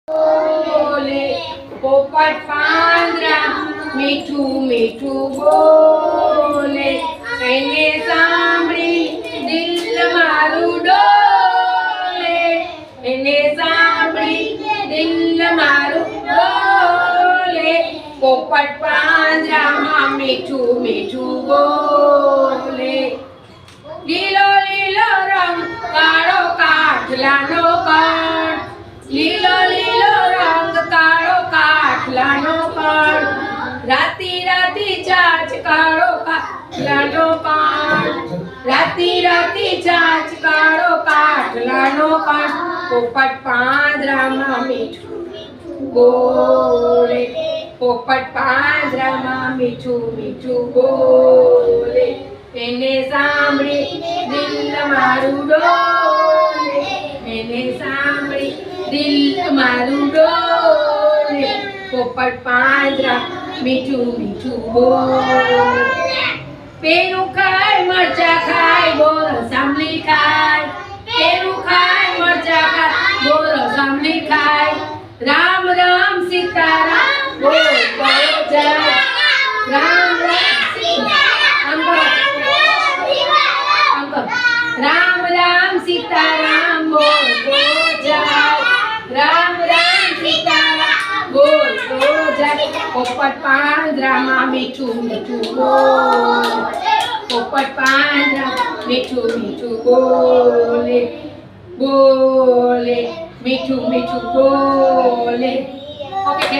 બોલે પોપટ પાંદડા મીઠું મીઠું બોલે એને સાંભળી દિલ મારું ડોલે એને સાંભળી દિલ મારું ડોલે પોપટ પાંજરામાં મીઠું મીઠું બોલે લીલો લીલો રંગ કાળો કાઠલાનો કણ લીલો લીલો રંગ કાળો કાઠલાનો કણ રાતી રાતી ચાચ કાળો કાઠલાનો કણ રાતી રાતી ચાચ કાળો કાઠલાનો કણ પોપટ પાંજરામાં મીઠું બોલે પોપટ પાંજરામાં મીઠું મીઠું બોલે એને સાંભળી દિલ મારું ડોલે એને સાંભળી દિલ મારું ડોલે પોપટ પાંજરા મીઠું મીઠું બોલે પેલું ખાય મરચા ખાય બોર સાંભળી ખાય પેલું ખાય મરચા ખાય બોર સાંભળી ખાય રામ રામ સીતારામ બોલ બોલો જાય રામ રામ સીતારામ રામ રામ સીતારામ બોલ બોલો જાય રામ રામ સીતારામ બોલ બોલો જાય પોપટ પાંજરામાં મીઠું મીઠું બોલે પોપટ પાંજરા મીઠું મીઠું બોલે બોલે મીઠું મીઠું બોલે. ઓકે,